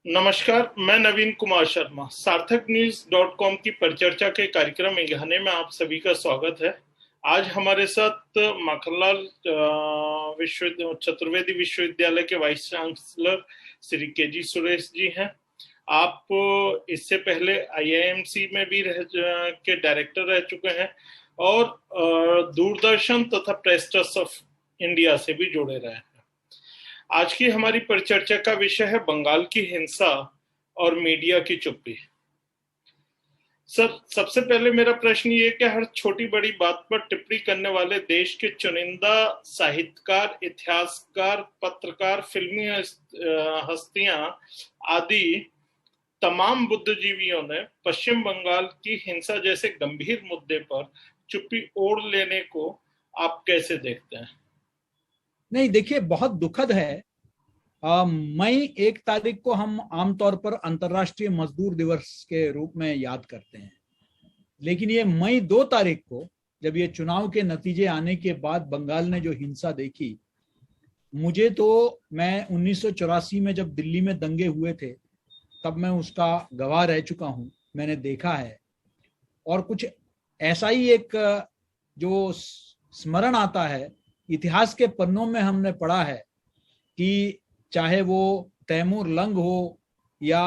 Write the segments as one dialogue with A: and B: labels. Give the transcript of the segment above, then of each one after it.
A: नमस्कार, मैं नवीन कुमार शर्मा। सार्थक न्यूज डॉट कॉम की परिचर्चा के कार्यक्रम मेघाने में आप सभी का स्वागत है। आज हमारे साथ माखनलाल चतुर्वेदी विश्वविद्यालय के वाइस चांसलर श्री के जी सुरेश जी हैं। आप इससे पहले आईआईएमसी में भी के डायरेक्टर रह चुके हैं और दूरदर्शन तथा प्रेस ट्रस्ट ऑफ इंडिया से भी जुड़े रहे हैं। आज की हमारी परिचर्चा का विषय है बंगाल की हिंसा और मीडिया की चुप्पी। सर, सबसे पहले मेरा प्रश्न ये कि हर छोटी बड़ी बात पर टिप्पणी करने वाले देश के चुनिंदा साहित्यकार, इतिहासकार, पत्रकार, फिल्मी हस्तियां आदि तमाम बुद्धिजीवियों ने पश्चिम बंगाल की हिंसा जैसे गंभीर मुद्दे पर चुप्पी ओढ़ लेने को आप कैसे देखते हैं?
B: नहीं, देखिए, बहुत दुखद है। मई 1 तारीख को हम आमतौर पर अंतर्राष्ट्रीय मजदूर दिवस के रूप में याद करते हैं, लेकिन ये मई 2 तारीख को जब ये चुनाव के नतीजे आने के बाद बंगाल ने जो हिंसा देखी, मुझे तो, मैं 1984 में जब दिल्ली में दंगे हुए थे तब मैं उसका गवाह रह चुका हूं, मैंने देखा है। और कुछ ऐसा ही एक जो स्मरण आता है, इतिहास के पन्नों में हमने पढ़ा है कि चाहे वो तैमूर लंग हो या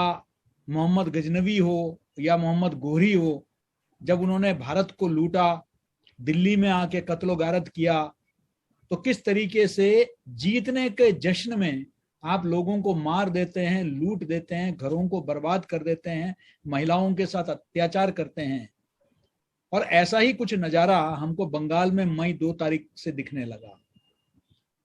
B: मोहम्मद गजनवी हो या मोहम्मद गोरी हो, जब उन्होंने भारत को लूटा, दिल्ली में आके कत्लो गारत किया, तो किस तरीके से जीतने के जश्न में आप लोगों को मार देते हैं, लूट देते हैं, घरों को बर्बाद कर देते हैं, महिलाओं के साथ अत्याचार करते हैं। और ऐसा ही कुछ नजारा हमको बंगाल में मई 2 तारीख से दिखने लगा।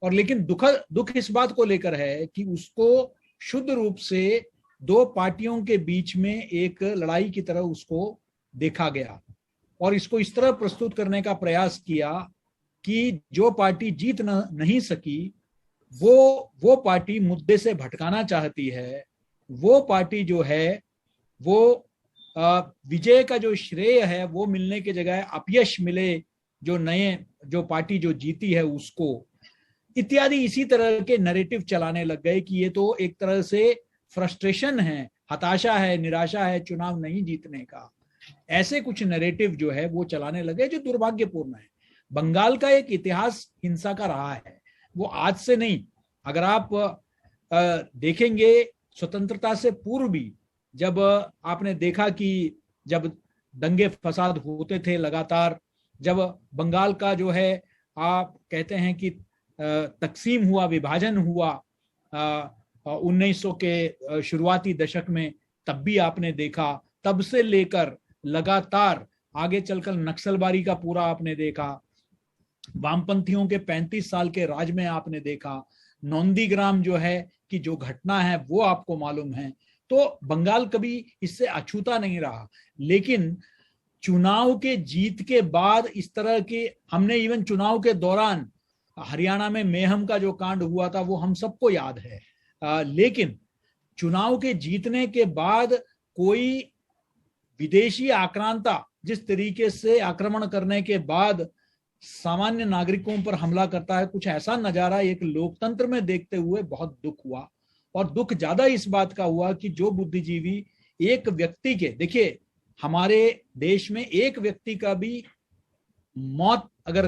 B: और लेकिन दुख इस बात को लेकर है कि उसको शुद्ध रूप से दो पार्टियों के बीच में एक लड़ाई की तरह उसको देखा गया और इसको इस तरह प्रस्तुत करने का प्रयास किया कि जो पार्टी जीत नहीं सकी वो पार्टी मुद्दे से भटकाना चाहती है, वो पार्टी जो है वो विजय का जो श्रेय है वो मिलने की जगह अपयश मिले जो पार्टी जो जीती है उसको, इत्यादि इसी तरह के नैरेटिव चलाने लग गए कि ये तो एक तरह से फ्रस्ट्रेशन है, हताशा है, निराशा है चुनाव नहीं जीतने का। ऐसे कुछ नैरेटिव जो है वो चलाने लगे जो दुर्भाग्यपूर्ण है। बंगाल का एक इतिहास हिंसा का रहा है, वो आज से नहीं। अगर आप देखेंगे स्वतंत्रता से पूर्व भी, जब आपने देखा कि जब दंगे फसाद होते थे लगातार, जब बंगाल का जो है आप कहते हैं कि तकसीम हुआ, विभाजन हुआ 1900 के शुरुआती दशक में, तब भी आपने देखा, तब से लेकर लगातार आगे चलकर नक्सलबारी का पूरा आपने देखा, वामपंथियों के 35 साल के राज में आपने देखा, नौंदीग्राम जो है कि जो घटना है वो आपको मालूम है। तो बंगाल कभी इससे अछूता नहीं रहा। लेकिन चुनाव के जीत के बाद इस तरह के, हमने इवन चुनाव के दौरान हरियाणा में मेहम का जो कांड हुआ था वो हम सबको याद है। लेकिन चुनाव के जीतने के बाद कोई विदेशी आक्रांता जिस तरीके से आक्रमण करने के बाद सामान्य नागरिकों पर हमला करता है, कुछ ऐसा नजारा एक लोकतंत्र में देखते हुए बहुत दुख हुआ। और दुख ज्यादा इस बात का हुआ कि जो बुद्धिजीवी एक व्यक्ति के, देखिए हमारे देश में एक व्यक्ति का भी मौत अगर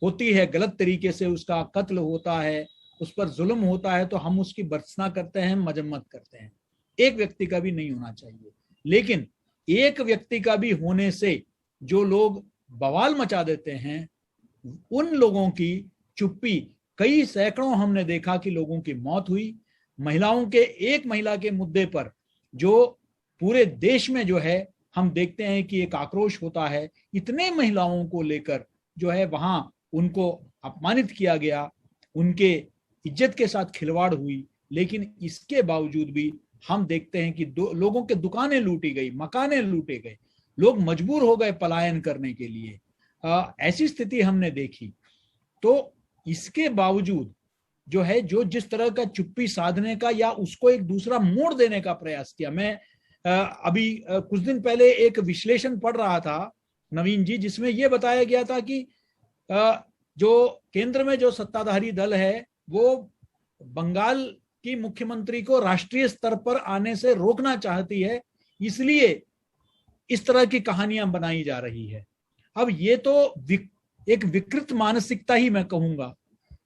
B: होती है, गलत तरीके से उसका कत्ल होता है, उस पर जुल्म होता है, तो हम उसकी भर्त्सना करते हैं, मजम्मत करते हैं। एक व्यक्ति का भी नहीं होना चाहिए। लेकिन एक व्यक्ति का भी होने से जो लोग बवाल मचा देते हैं, उन लोगों की चुप्पी, कई सैकड़ों हमने देखा कि लोगों की मौत हुई। महिलाओं के, एक महिला के मुद्दे पर जो पूरे देश में जो है हम देखते हैं कि एक आक्रोश होता है, इतने महिलाओं को लेकर जो है वहां उनको अपमानित किया गया, उनके इज्जत के साथ खिलवाड़ हुई। लेकिन इसके बावजूद भी हम देखते हैं कि लोगों के दुकानें लूटी गई, मकानें लूटे गए, लोग मजबूर हो गए पलायन करने के लिए। ऐसी स्थिति हमने देखी। तो इसके बावजूद जो है, जो जिस तरह का चुप्पी साधने का या उसको एक दूसरा मोड़ देने का प्रयास किया, मैं अभी कुछ दिन पहले एक विश्लेषण पढ़ रहा था नवीन जी, जिसमें यह बताया गया था कि जो केंद्र में जो सत्ताधारी दल है वो बंगाल कि मुख्यमंत्री को राष्ट्रीय स्तर पर आने से रोकना चाहती है, इसलिए इस तरह की कहानियां बनाई जा रही है। अब ये तो एक विकृत मानसिकता ही मैं कहूंगा,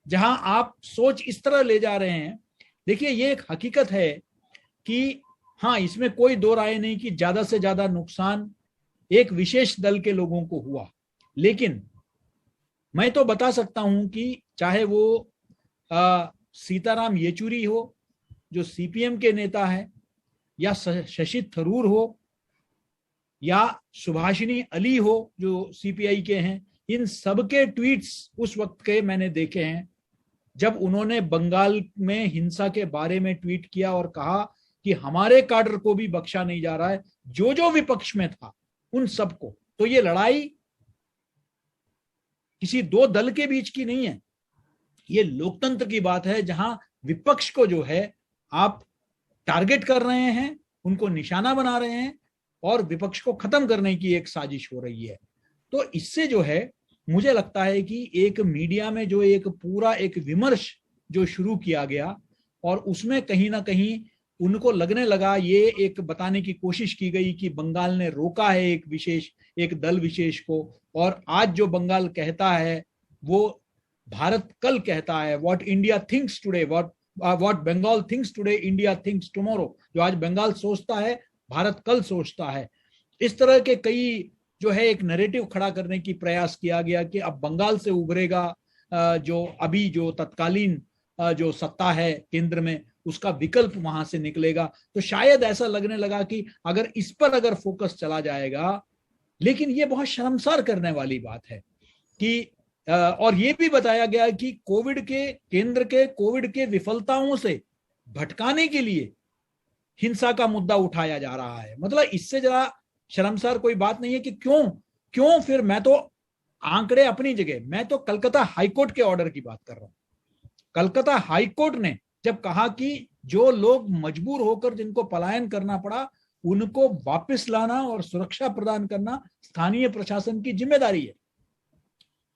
B: जहां आप सोच इस तरह ले जा रहे हैं। देखिए, ये एक हकीकत है कि हाँ, इसमें कोई दो राय नहीं कि ज्यादा से ज्यादा नुकसान एक विशेष दल के लोगों को हुआ, लेकिन मैं तो बता सकता हूं कि चाहे वो सीताराम येचुरी हो जो सीपीएम के नेता है, या शशि थरूर हो, या सुभाषिनी अली हो जो सीपीआई के हैं, इन सबके ट्वीट्स उस वक्त के मैंने देखे हैं जब उन्होंने बंगाल में हिंसा के बारे में ट्वीट किया और कहा कि हमारे काडर को भी बख्शा नहीं जा रहा है, जो जो विपक्ष में था उन सबको। तो ये लड़ाई किसी दो दल के बीच की नहीं है, ये लोकतंत्र की बात है, जहां विपक्ष को जो है आप टारगेट कर रहे हैं, उनको निशाना बना रहे हैं और विपक्ष को खत्म करने की एक साजिश हो रही है। तो इससे जो है मुझे लगता है कि एक मीडिया में जो एक पूरा एक विमर्श जो शुरू किया गया और उसमें कहीं ना कहीं उनको लगने लगा, ये एक बताने की कोशिश की गई कि बंगाल ने रोका है एक दल विशेष को, और आज जो बंगाल कहता है वो भारत कल कहता है। What India thinks today, what Bengal thinks today, India thinks tomorrow. जो आज बंगाल सोचता है भारत कल सोचता है। इस तरह के कई जो है एक नैरेटिव खड़ा करने की प्रयास किया गया कि अब बंगाल से उभरेगा जो अभी जो तत्कालीन जो सत्ता है केंद्र में, उसका विकल्प वहां से निकलेगा। तो शायद ऐसा लगने लगा कि इस पर अगर फोकस चला जाएगा, लेकिन ये बहुत शर्मसार करने वाली बात है कि और ये भी बताया गया कि केंद्र के कोविड के विफलताओं से भटकाने के लिए हिंसा का मुद्दा उठाया जा रहा है। मतलब इससे जरा शर्मसार कोई बात नहीं है कि क्यों फिर मैं तो आंकड़े अपनी जगह, मैं तो कलकत्ता हाईकोर्ट के ऑर्डर की बात कर रहा हूं। कलकत्ता हाईकोर्ट ने जब कहा कि जो लोग मजबूर होकर जिनको पलायन करना पड़ा उनको वापस लाना और सुरक्षा प्रदान करना स्थानीय प्रशासन की जिम्मेदारी है,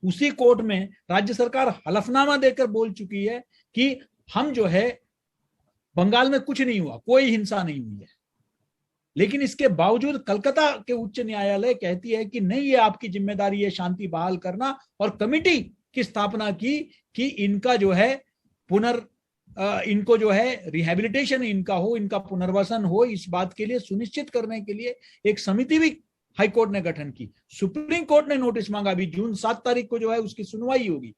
B: उसी कोर्ट में राज्य सरकार हलफनामा देकर बोल चुकी है कि हम जो है बंगाल में कुछ नहीं हुआ, कोई हिंसा नहीं हुई है। लेकिन इसके बावजूद कलकत्ता के उच्च न्यायालय कहती है कि नहीं, ये आपकी जिम्मेदारी है शांति बहाल करना, और कमिटी की स्थापना की कि इनका जो है इनको जो है रिहैबिलिटेशन इनका हो, इनका पुनर्वसन हो। इस बात के लिए सुनिश्चित करने के लिए एक समिति भी हाईकोर्ट ने गठन की। सुप्रीम कोर्ट ने नोटिस मांगा, अभी जून 7 तारीख को जो है उसकी सुनवाई होगी।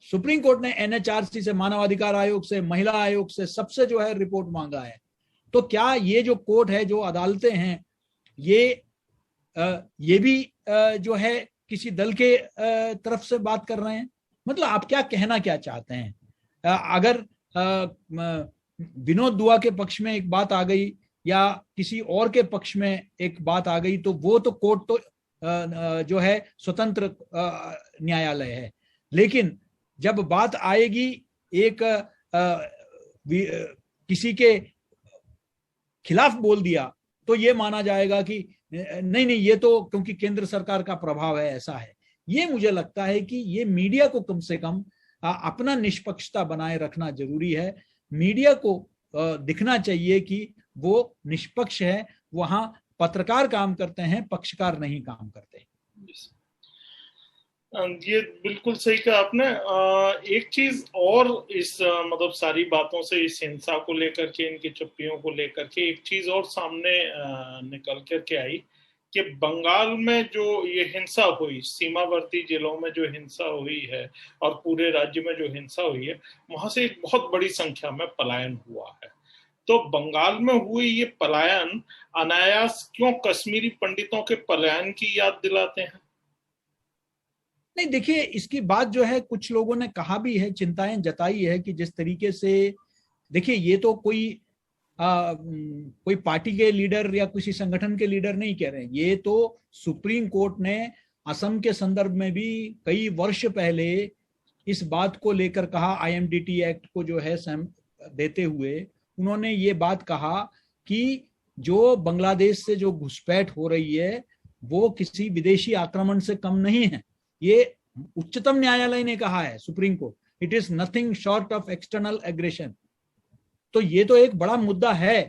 B: सुप्रीम कोर्ट ने एनएचआरसी से, मानवाधिकार आयोग से, महिला आयोग से, सबसे जो है रिपोर्ट मांगा है। तो क्या ये जो कोर्ट है, जो अदालतें हैं, ये भी जो है किसी दल के तरफ से बात कर रहे हैं? मतलब आप क्या चाहते हैं? अगर विनोद दुआ के पक्ष में एक बात आ गई या किसी और के पक्ष में एक बात आ गई, तो वो तो कोर्ट तो जो है स्वतंत्र न्यायालय है। लेकिन जब बात आएगी एक किसी के खिलाफ बोल दिया, तो ये माना जाएगा कि नहीं, ये तो क्योंकि केंद्र सरकार का प्रभाव है, ऐसा है। ये मुझे लगता है कि ये मीडिया को कम से कम अपना निष्पक्षता बनाए रखना जरूरी है। मीडिया को दिखना चाहिए कि वो निष्पक्ष है, वहां पत्रकार काम करते हैं, पक्षकार नहीं काम करते।
A: ये बिल्कुल सही कहा आपने। एक चीज और इस मतलब सारी बातों से, इस हिंसा को लेकर के, इनकी चुप्पियों को लेकर के एक चीज और सामने निकल कर के आई कि बंगाल में जो ये हिंसा हुई, सीमावर्ती जिलों में जो हिंसा हुई है और पूरे राज्य में जो हिंसा हुई है, वहां से एक बहुत बड़ी संख्या में पलायन हुआ है। तो बंगाल में हुई ये पलायन अनायास क्यों कश्मीरी पंडितों के पलायन की याद दिलाते हैं?
B: नहीं, देखिए, इसकी बात जो है कुछ लोगों ने कहा भी है, चिंताएं जताई है कि जिस तरीके से, देखिए, ये तो कोई पार्टी के लीडर या किसी संगठन के लीडर नहीं कह रहे हैं, ये तो सुप्रीम कोर्ट ने असम के संदर्भ में भी कई वर्ष पहले इस बात को लेकर कहा, आईएमडीटी एक्ट को जो है देते हुए उन्होंने ये बात कहा कि जो बांग्लादेश से जो घुसपैठ हो रही है वो किसी विदेशी आक्रमण से कम नहीं है। ये उच्चतम न्यायालय ने कहा है, supreme court, it is nothing short of external aggression. तो ये तो एक बड़ा मुद्दा है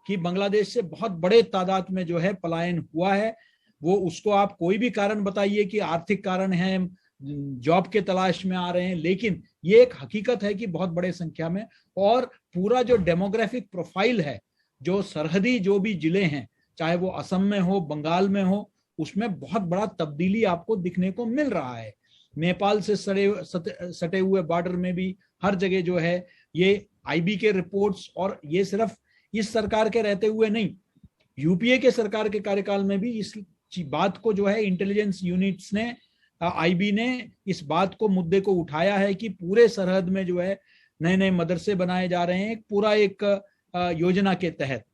B: कि बांग्लादेश से बहुत बड़े तादाद में जो है पलायन हुआ है। वो उसको आप कोई भी कारण बताइए कि आर्थिक कारण है, जॉब के तलाश में आ रहे हैं, लेकिन ये एक हकीकत है कि बहुत बड़े संख्या में, और पूरा जो डेमोग्राफिक प्रोफाइल है, जो सरहदी जो भी जिले हैं, चाहे वो असम में हो, बंगाल में हो, उसमें बहुत बड़ा तब्दीली आपको दिखने को मिल रहा है। नेपाल से सटे हुए बॉर्डर में भी हर जगह जो है ये आईबी के रिपोर्ट्स, और ये सिर्फ इस सरकार के रहते हुए नहीं, यूपीए के सरकार के कार्यकाल में भी इस बात को जो है इंटेलिजेंस यूनिट्स ने, आईबी ने इस बात को, मुद्दे को उठाया है कि पूरे सरहद में जो है नए नए मदरसे बनाए जा रहे हैं पूरा एक योजना के तहत।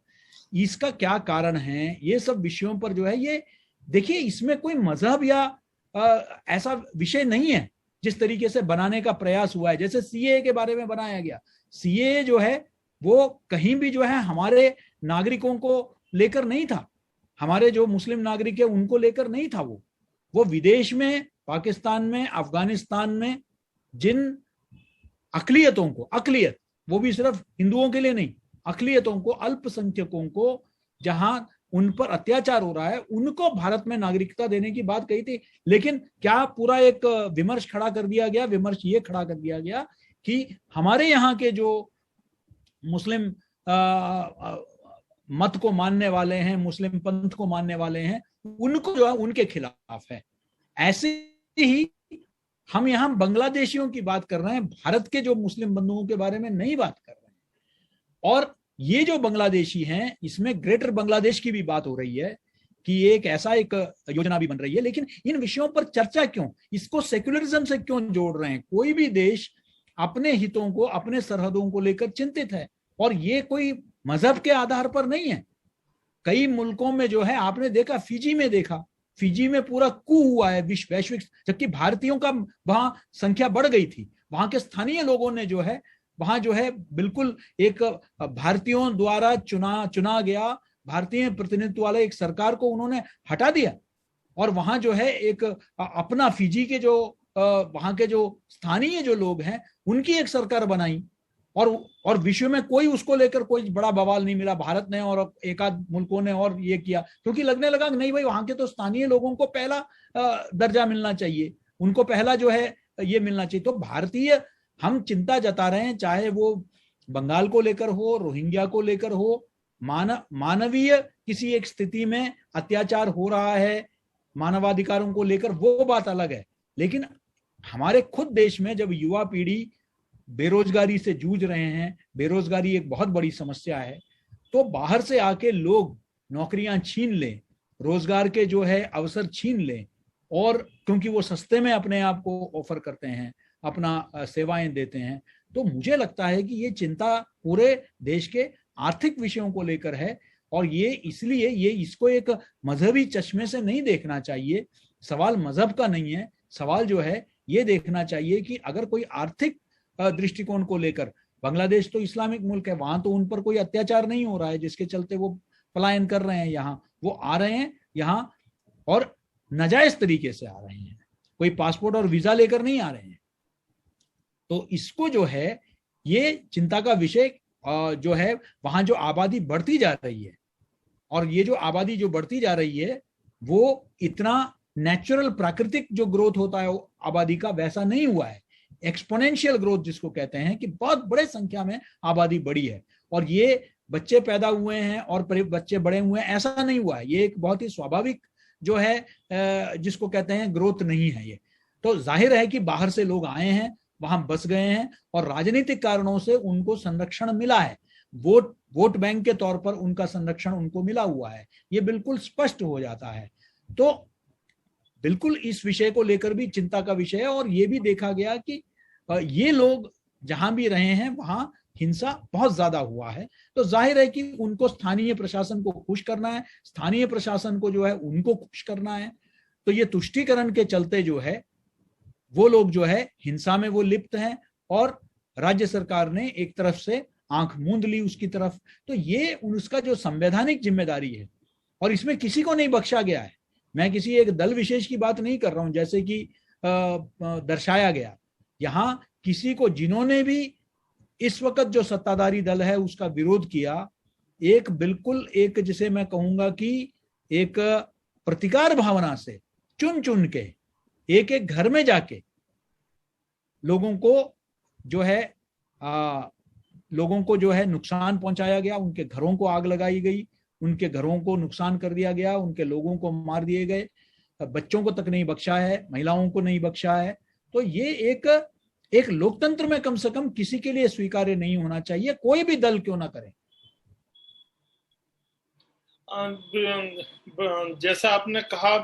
B: इसका क्या कारण है, ये सब विषयों पर जो है ये देखिए, इसमें कोई मजहब या ऐसा विषय नहीं है जिस तरीके से बनाने का प्रयास हुआ है। जैसे सीए के बारे में बनाया गया, सीए जो है वो कहीं भी जो है हमारे नागरिकों को लेकर नहीं था, हमारे जो मुस्लिम नागरिक है उनको लेकर नहीं था। वो विदेश में, पाकिस्तान में, अफगानिस्तान में जिन अकलियतों को, अकलियत वो भी सिर्फ हिंदुओं के लिए नहीं, अकलियतों को, अल्पसंख्यकों को जहां उन पर अत्याचार हो रहा है, उनको भारत में नागरिकता देने की बात कही थी। लेकिन क्या पूरा एक विमर्श खड़ा कर दिया गया, विमर्श ये खड़ा कर दिया गया कि हमारे यहाँ के जो मुस्लिम मत को मानने वाले हैं, मुस्लिम पंथ को मानने वाले हैं, उनको जो है उनके खिलाफ है। ऐसे ही हम यहाँ बांग्लादेशियों की बात कर रहे हैं, भारत के जो मुस्लिम बंधुओं के बारे में नहीं बात कर रहे हैं। और ये जो बांग्लादेशी हैं, इसमें ग्रेटर बांग्लादेश की भी बात हो रही है कि एक ऐसा एक योजना भी बन रही है। लेकिन इन विषयों पर चर्चा क्यों, इसको सेक्युलरिज्म से क्यों जोड़ रहे हैं? कोई भी देश अपने हितों को, अपने सरहदों को लेकर चिंतित है, और ये कोई मजहब के आधार पर नहीं है। कई मुल्कों में जो है, आपने देखा, फिजी में देखा, फिजी में पूरा कू हुआ है वैश्विक, जबकि भारतीयों का वहां संख्या बढ़ गई थी। वहां के स्थानीय लोगों ने जो है वहां जो है बिल्कुल एक भारतीयों द्वारा चुना गया भारतीय प्रतिनिधित्व वाले एक सरकार को उन्होंने हटा दिया, और वहां जो है एक अपना फिजी के जो वहां के जो स्थानीय जो लोग हैं उनकी एक सरकार बनाई, और विश्व में कोई उसको लेकर कोई बड़ा बवाल नहीं मिला। भारत ने और एक आध मुल्कों ने और ये किया, क्योंकि लगने लगा नहीं भाई, वहां के तो स्थानीय लोगों को पहला दर्जा मिलना चाहिए, उनको पहला जो है ये मिलना चाहिए। तो भारतीय हम चिंता जता रहे हैं, चाहे वो बंगाल को लेकर हो, रोहिंग्या को लेकर हो, मानवीय किसी एक स्थिति में अत्याचार हो रहा है मानवाधिकारों को लेकर, वो बात अलग है। लेकिन हमारे खुद देश में जब युवा पीढ़ी बेरोजगारी से जूझ रहे हैं, बेरोजगारी एक बहुत बड़ी समस्या है, तो बाहर से आके लोग नौकरियां छीन लें, रोजगार के जो है अवसर छीन लें, और क्योंकि वो सस्ते में अपने आप को ऑफर करते हैं, अपना सेवाएं देते हैं, तो मुझे लगता है कि ये चिंता पूरे देश के आर्थिक विषयों को लेकर है। और ये इसलिए इसको एक मजहबी चश्मे से नहीं देखना चाहिए। सवाल मजहब का नहीं है, सवाल जो है ये देखना चाहिए कि अगर कोई आर्थिक दृष्टिकोण को लेकर, बांग्लादेश तो इस्लामिक मुल्क है, वहां तो उन पर कोई अत्याचार नहीं हो रहा है जिसके चलते वो पलायन कर रहे हैं, यहाँ वो आ रहे हैं यहाँ और नाजायज तरीके से आ रहे हैं, कोई पासपोर्ट और वीजा लेकर नहीं आ रहे हैं। तो इसको जो है ये चिंता का विषय जो है, वहां जो आबादी बढ़ती जा रही है, और ये जो आबादी जो बढ़ती जा रही है वो इतना नेचुरल प्राकृतिक जो ग्रोथ होता है आबादी का वैसा नहीं हुआ है, एक्सपोनेंशियल ग्रोथ जिसको कहते हैं, कि बहुत बड़े संख्या में आबादी बढ़ी है। और ये बच्चे पैदा हुए हैं और बच्चे बड़े हुए हैं ऐसा नहीं हुआ है, ये एक बहुत ही स्वाभाविक जो है जिसको कहते हैं ग्रोथ नहीं है ये। तो जाहिर है कि बाहर से लोग आए हैं, वहां बस गए हैं, और राजनीतिक कारणों से उनको संरक्षण मिला है, वोट बैंक के तौर पर उनका संरक्षण उनको मिला हुआ है, ये बिल्कुल स्पष्ट हो जाता है। तो बिल्कुल इस विषय को लेकर भी चिंता का विषय है। और ये भी देखा गया कि ये लोग जहां भी रहे हैं वहां हिंसा बहुत ज्यादा हुआ है। तो जाहिर है कि उनको स्थानीय प्रशासन को खुश करना है, स्थानीय प्रशासन को जो है उनको खुश करना है। तो ये तुष्टीकरण के चलते जो है वो लोग जो है हिंसा में वो लिप्त हैं, और राज्य सरकार ने एक तरफ से आंख मूंद ली उसकी तरफ। तो ये उसका जो संवैधानिक जिम्मेदारी है, और इसमें किसी को नहीं बख्शा गया है। मैं किसी एक दल विशेष की बात नहीं कर रहा हूं जैसे कि दर्शाया गया, यहां किसी को, जिन्होंने भी इस वक्त जो सत्ताधारी दल है उसका विरोध किया, एक बिल्कुल एक जिसे मैं कहूंगा कि एक प्रतिकार भावना से चुन चुन के एक एक घर में जाके लोगों को जो है नुकसान पहुंचाया गया, उनके घरों को आग लगाई गई, उनके घरों को नुकसान कर दिया गया, उनके लोगों को मार दिए गए, बच्चों को तक नहीं बख्शा है, महिलाओं को नहीं बख्शा है। तो ये एक लोकतंत्र में कम से कम किसी के लिए स्वीकार्य नहीं होना चाहिए, कोई भी दल क्यों ना करे।
A: जैसा आपने कहा,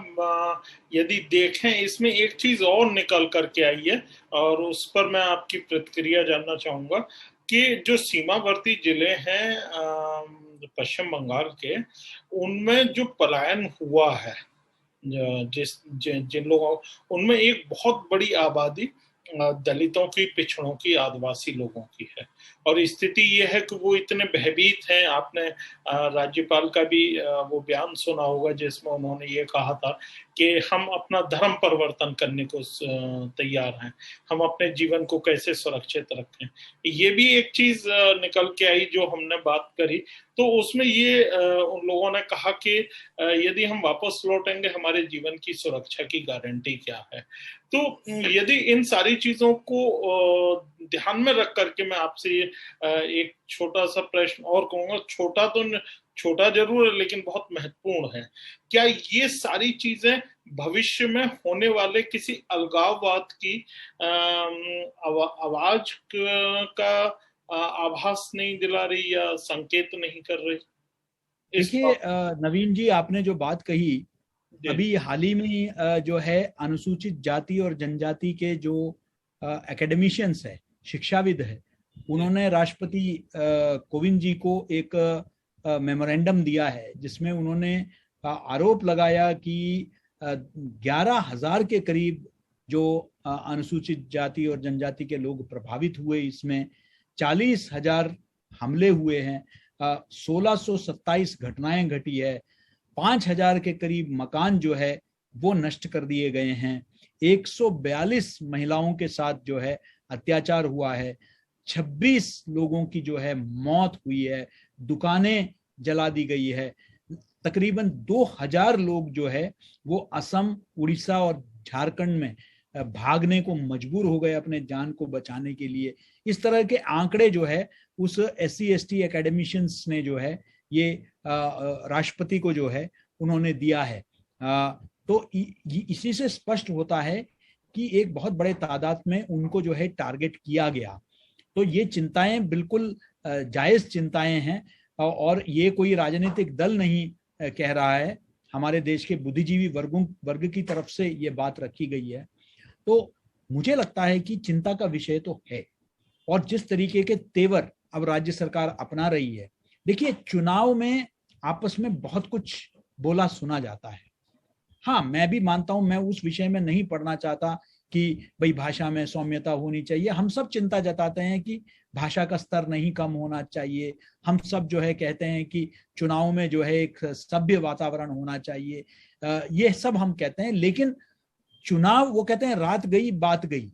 A: यदि देखें इसमें एक चीज और निकल करके आई है और उस पर मैं आपकी प्रतिक्रिया जानना चाहूंगा कि जो सीमावर्ती जिले हैं पश्चिम बंगाल के, उनमें जो पलायन हुआ है जिन लोगों, उनमें एक बहुत बड़ी आबादी दलितों की, पिछड़ों की, आदिवासी लोगों की है। और स्थिति यह है कि वो इतने भयभीत हैं। आपने राज्यपाल का भी वो बयान सुना होगा जिसमें उन्होंने ये कहा था कि हम अपना धर्म परिवर्तन करने को तैयार हैं, हम अपने जीवन को कैसे सुरक्षित रखें। ये भी एक चीज निकल के आई जो हमने बात करी, तो उसमें ये उन लोगों ने कहा कि यदि हम वापस लौटेंगे हमारे जीवन की सुरक्षा की गारंटी क्या है। तो यदि इन सारी चीजों को ध्यान में रख करके मैं आपसे एक छोटा सा प्रश्न और कहूंगा, छोटा जरूर है लेकिन बहुत महत्वपूर्ण है। क्या ये सारी चीजें भविष्य में होने वाले किसी अलगाववाद की आवाज का आभास नहीं दिला रही या संकेत नहीं कर रही?
B: देखिए नवीन जी, आपने जो बात कही, अभी हाल ही में जो है अनुसूचित जाति और जनजाति के जो एकेडमिशियंस है, शिक्षाविद है, उन्होंने राष्ट्रपति कोविंद जी को एक मेमोरेंडम दिया है जिसमें उन्होंने आरोप लगाया कि 11,000 के करीब जो अनुसूचित जाति और जनजाति के लोग प्रभावित हुए, इसमें 40,000 हमले हुए हैं, 1627 घटनाएं घटी है, 5,000 के करीब मकान जो है वो नष्ट कर दिए गए हैं, 142 महिलाओं के साथ जो है अत्याचार हुआ है, 26 लोगों की जो है मौत हुई है, दुकानें जला दी गई है, तकरीबन 2,000 लोग जो है वो असम, उड़ीसा और झारखंड में भागने को मजबूर हो गए अपने जान को बचाने के लिए। इस तरह के आंकड़े जो है उस SC/ST एकेडमिशियंस ने जो है ये राष्ट्रपति को जो है उन्होंने दिया है। तो इसी से स्पष्ट होता है कि एक बहुत बड़े तादाद में उनको जो है टारगेट किया गया। तो ये चिंताएं बिल्कुल जायज चिंताएं हैं और ये कोई राजनीतिक दल नहीं कह रहा है, हमारे देश के बुद्धिजीवी वर्ग की तरफ से ये बात रखी गई है। तो मुझे लगता है कि चिंता का विषय तो है, और जिस तरीके के तेवर अब राज्य सरकार अपना रही है, देखिए चुनाव में आपस में बहुत कुछ बोला सुना जाता है। हाँ, मैं भी मानता हूं, मैं उस विषय में नहीं पढ़ना चाहता कि भाई भाषा में सौम्यता होनी चाहिए। हम सब चिंता जताते हैं कि भाषा का स्तर नहीं कम होना चाहिए, हम सब जो है कहते हैं कि चुनाव में जो है एक सभ्य वातावरण होना चाहिए, ये सब हम कहते हैं। लेकिन चुनाव, वो कहते हैं रात गई बात गई,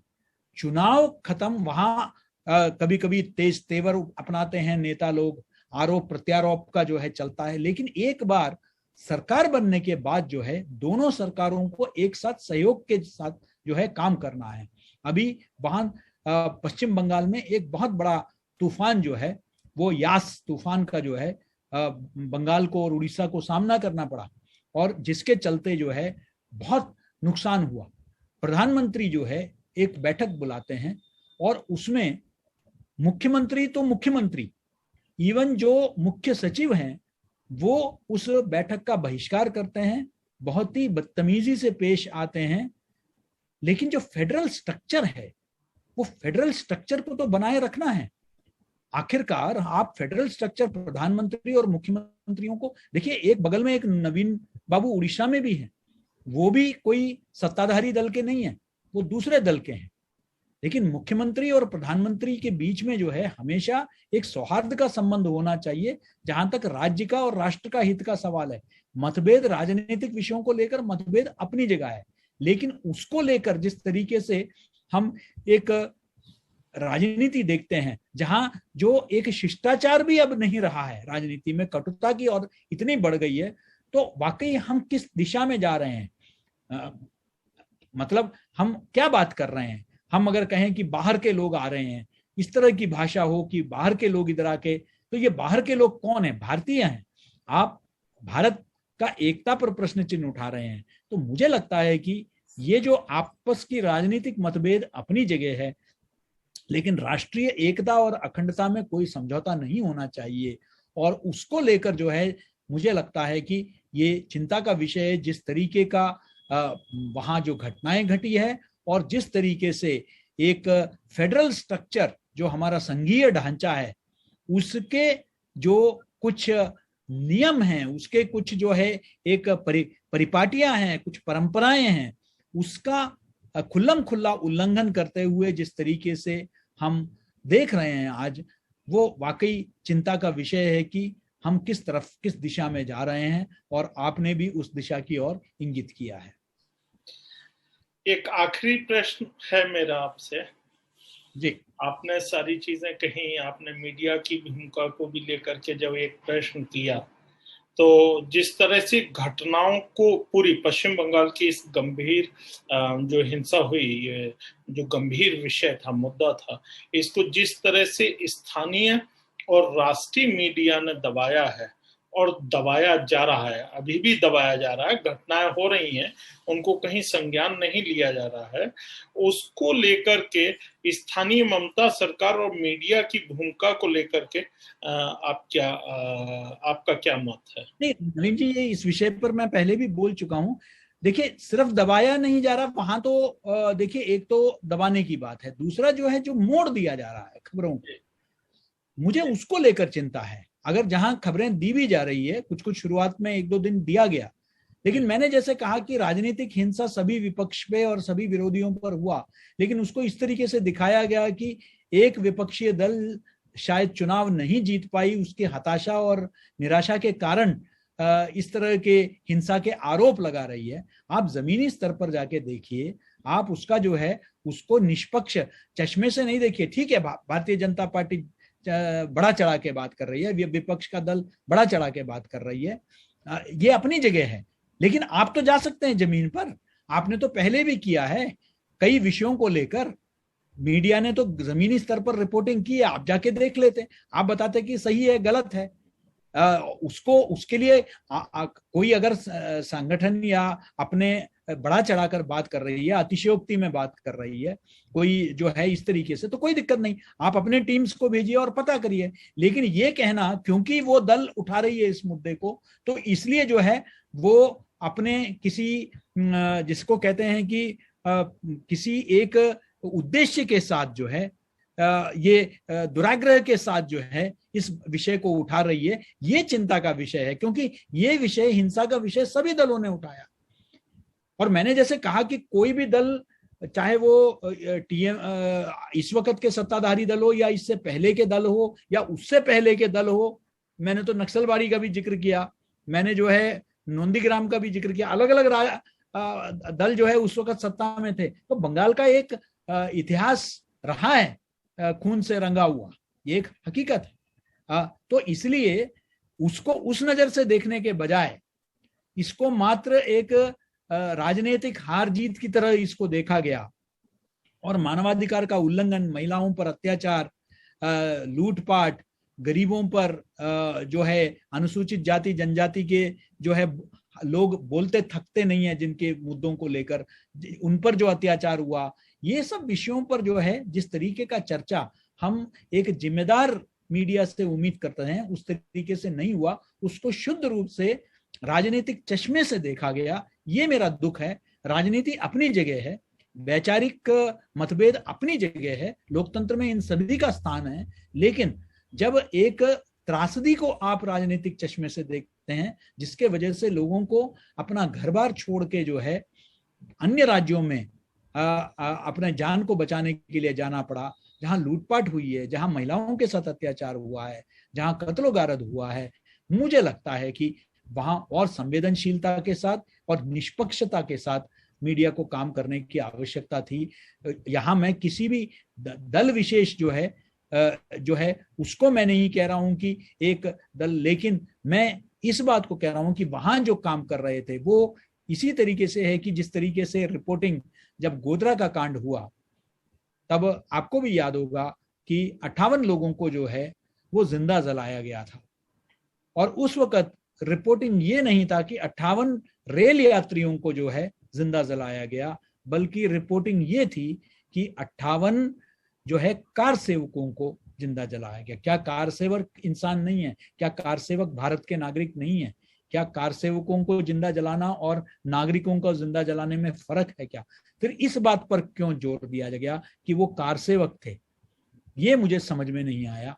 B: चुनाव खत्म, वहां कभी कभी तेज तेवर अपनाते हैं नेता लोग, आरोप प्रत्यारोप का जो है चलता है। लेकिन एक बार सरकार बनने के बाद जो है दोनों सरकारों को एक साथ सहयोग के साथ जो है काम करना है। अभी वहां पश्चिम बंगाल में एक बहुत बड़ा तूफान जो है वो यास तूफान का जो है बंगाल को और उड़ीसा को सामना करना पड़ा, और जिसके चलते जो है बहुत नुकसान हुआ। प्रधानमंत्री जो है एक बैठक बुलाते हैं और उसमें मुख्यमंत्री तो मुख्यमंत्री, इवन जो मुख्य सचिव हैं वो उस बैठक का बहिष्कार करते हैं, बहुत ही बदतमीजी से पेश आते हैं। लेकिन जो फेडरल स्ट्रक्चर है, वो फेडरल स्ट्रक्चर को तो बनाए रखना है। आखिरकार आप फेडरल स्ट्रक्चर, प्रधानमंत्री और मुख्यमंत्रियों को देखिए, एक बगल में एक नवीन बाबू उड़ीसा में भी है, वो भी कोई सत्ताधारी दल के नहीं है, वो दूसरे दल के हैं। लेकिन मुख्यमंत्री और प्रधानमंत्री के बीच में जो है हमेशा एक सौहार्द का संबंध होना चाहिए। जहां तक राज्य का और राष्ट्र का हित का सवाल है, मतभेद राजनीतिक विषयों को लेकर मतभेद अपनी जगह है, लेकिन उसको लेकर जिस तरीके से हम एक राजनीति देखते हैं, जहां जो एक शिष्टाचार भी अब नहीं रहा है, राजनीति में कटुता की और इतनी बढ़ गई है, तो वाकई हम किस दिशा में जा रहे हैं? मतलब हम क्या बात कर रहे हैं? हम अगर कहें कि बाहर के लोग आ रहे हैं, इस तरह की भाषा हो कि बाहर के लोग इधर आके, तो ये बाहर के लोग कौन है? भारतीय हैं। आप भारत का एकता पर प्रश्न चिन्ह उठा रहे हैं। तो मुझे लगता है कि ये जो आपस की राजनीतिक मतभेद अपनी जगह है, लेकिन राष्ट्रीय एकता और अखंडता में कोई समझौता नहीं होना चाहिए। और उसको लेकर जो है, मुझे लगता है कि ये चिंता का विषय है, जिस तरीके का वहां जो घटनाएं घटी है और जिस तरीके से एक फेडरल स्ट्रक्चर जो हमारा संघीय ढांचा है, उसके जो कुछ नियम हैं, उसके कुछ जो है एक परिपाटियां हैं, कुछ परंपराएं हैं, उसका खुल्लम खुल्ला उल्लंघन करते हुए जिस तरीके से हम देख रहे हैं आज, वो वाकई चिंता का विषय है कि हम किस तरफ, किस दिशा में जा रहे हैं। और आपने भी उस दिशा की ओर इंगित किया है।
A: एक आखिरी प्रश्न है मेरा आपसे
B: जी।
A: आपने सारी चीजें कही, आपने मीडिया की भूमिका को भी लेकर के जब एक प्रश्न किया, तो जिस तरह से घटनाओं को पूरी पश्चिम बंगाल की इस गंभीर जो हिंसा हुई, जो गंभीर विषय था, मुद्दा था, इसको जिस तरह से स्थानीय और राष्ट्रीय मीडिया ने दबाया है और दबाया जा रहा है, अभी भी दबाया जा रहा है, घटनाएं हो रही हैं, उनको कहीं संज्ञान नहीं लिया जा रहा है, उसको लेकर के स्थानीय ममता सरकार और मीडिया की भूमिका को लेकर के आपका क्या मत है?
B: नहीं नवीन जी, ये इस विषय पर मैं पहले भी बोल चुका हूं। देखिए, सिर्फ दबाया नहीं जा रहा वहां, तो देखिए, एक तो दबाने की बात है, दूसरा जो है जो मोड़ दिया जा रहा है खबरों को, मुझे उसको लेकर चिंता है। अगर जहां खबरें दी भी जा रही है, कुछ कुछ शुरुआत में 1-2 दिन दिया गया, लेकिन मैंने जैसे कहा कि राजनीतिक हिंसा सभी विपक्ष पे और सभी विरोधियों पर हुआ, लेकिन उसको इस तरीके से दिखाया गया कि एक विपक्षीय दल शायद चुनाव नहीं जीत पाई, उसके हताशा और निराशा के कारण इस तरह के हिंसा के आरोप लगा रही है। आप जमीनी स्तर पर जाके देखिए, आप उसका जो है उसको निष्पक्ष चश्मे से नहीं देखिए। ठीक है, भारतीय जनता पार्टी बड़ा चढ़ा के बात कर रही है, विपक्ष का दल बड़ा चढ़ा के बात कर रही है, ये अपनी जगह है, लेकिन आप तो जा सकते हैं जमीन पर। आपने तो पहले भी किया है कई विषयों को लेकर, मीडिया ने तो जमीनी स्तर पर रिपोर्टिंग की है, आप जाके देख लेते, आप बताते कि सही है गलत है। उसको उसके लिए कोई अगर संगठन या अपने बड़ा चढ़ाकर बात कर रही है, अतिशयोक्ति में बात कर रही है कोई जो है इस तरीके से, तो कोई दिक्कत नहीं, आप अपने टीम्स को भेजिए और पता करिए। लेकिन ये कहना क्योंकि वो दल उठा रही है इस मुद्दे को, तो इसलिए जो है वो अपने किसी जिसको कहते हैं कि किसी एक उद्देश्य के साथ जो है, ये दुराग्रह के साथ जो है इस विषय को उठा रही है, ये चिंता का विषय है। क्योंकि ये विषय, हिंसा का विषय सभी दलों ने उठाया। और मैंने जैसे कहा कि कोई भी दल, चाहे वो टीएम इस वक्त के सत्ताधारी दल हो या इससे पहले के दल हो या उससे पहले के दल हो, मैंने तो नक्सलबाड़ी का भी जिक्र किया, मैंने जो है नंदीग्राम का भी जिक्र किया, अलग अलग दल जो है उस वक्त सत्ता में थे। तो बंगाल का एक इतिहास रहा है खून से रंगा हुआ, ये एक हकीकत है। तो इसलिए उसको उस नजर से देखने के बजाय इसको मात्र एक राजनीतिक हार जीत की तरह इसको देखा गया, और मानवाधिकार का उल्लंघन, महिलाओं पर अत्याचार, लूटपाट, गरीबों पर जो है अनुसूचित जाति जनजाति के जो है लोग बोलते थकते नहीं है जिनके मुद्दों को लेकर, उन पर जो अत्याचार हुआ, ये सब विषयों पर जो है जिस तरीके का चर्चा हम एक जिम्मेदार मीडिया से उम्मीद करते हैं उस तरीके से नहीं हुआ, उसको शुद्ध रूप से राजनीतिक चश्मे से देखा गया। ये मेरा दुख है। राजनीति अपनी जगह है, वैचारिक मतभेद अपनी जगह है, लोकतंत्र में इन सभी का स्थान है, लेकिन जब एक त्रासदी को आप राजनीतिक चश्मे से देखते हैं जिसके वजह से लोगों को अपना घर बार छोड़ के जो है अन्य राज्यों में अपने जान को बचाने के लिए जाना पड़ा, जहां लूटपाट हुई है, जहां महिलाओं के साथ अत्याचार हुआ है, जहां कत्लो गारद हुआ है, मुझे लगता है कि वहां और संवेदनशीलता के साथ और निष्पक्षता के साथ मीडिया को काम करने की आवश्यकता थी। यहाँ मैं किसी भी दल विशेष जो है उसको मैं नहीं कह रहा हूं कि एक दल, लेकिन मैं इस बात को कह रहा हूं कि वहां जो काम कर रहे थे वो इसी तरीके से है कि जिस तरीके से रिपोर्टिंग, जब गोधरा का कांड हुआ तब आपको भी याद होगा कि 58 लोगों को जो है वो जिंदा जलाया गया था, और उस वक्त रिपोर्टिंग ये नहीं था कि 58 रेल यात्रियों को जो है जिंदा जलाया गया, बल्कि रिपोर्टिंग ये थी कि 58 जो है कार सेवकों को जिंदा जलाया गया। क्या कार सेवक इंसान नहीं है? क्या कार सेवक भारत के नागरिक नहीं है? क्या कार सेवकों को जिंदा जलाना और नागरिकों को जिंदा जलाने में फर्क है क्या? फिर इस बात पर क्यों जोर दिया गया कि वो कार सेवक थे? ये मुझे समझ में नहीं आया।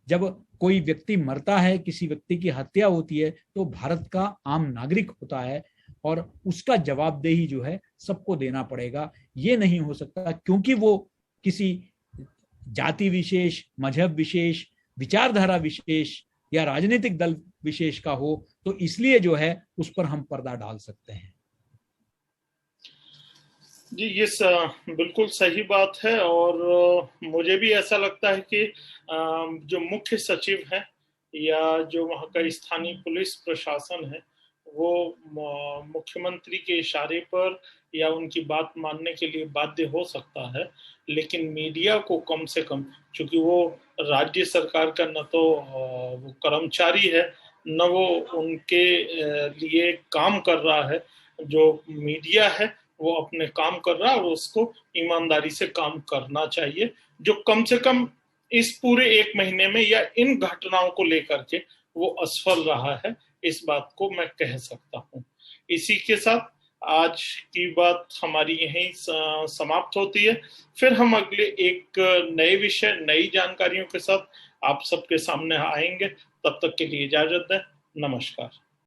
B: जब कोई व्यक्ति मरता है, किसी व्यक्ति की हत्या होती है, तो भारत का आम नागरिक होता है और उसका जवाबदेही जो है सबको देना पड़ेगा। ये नहीं हो सकता क्योंकि वो किसी जाति विशेष, मजहब विशेष, विचारधारा विशेष या राजनीतिक दल विशेष का हो तो इसलिए जो है उस पर हम पर्दा डाल सकते हैं।
A: जी, ये बिल्कुल सही बात है। और मुझे भी ऐसा लगता है कि जो मुख्य सचिव है या जो वहाँ का स्थानीय पुलिस प्रशासन है वो मुख्यमंत्री के इशारे पर या उनकी बात मानने के लिए बाध्य हो सकता है, लेकिन मीडिया को कम से कम, क्योंकि वो राज्य सरकार का न तो वो कर्मचारी है न वो उनके लिए काम कर रहा है, जो मीडिया है वो अपने काम कर रहा है और उसको ईमानदारी से काम करना चाहिए, जो कम से कम इस पूरे 1 महीने में या इन घटनाओं को लेकर के वो असफल रहा है, इस बात को मैं कह सकता हूं। इसी के साथ आज की बात हमारी यहीं समाप्त होती है। फिर हम अगले एक नए विषय, नई जानकारियों के साथ आप सबके सामने आएंगे। तब तक के लिए इजाजत दें। नमस्कार।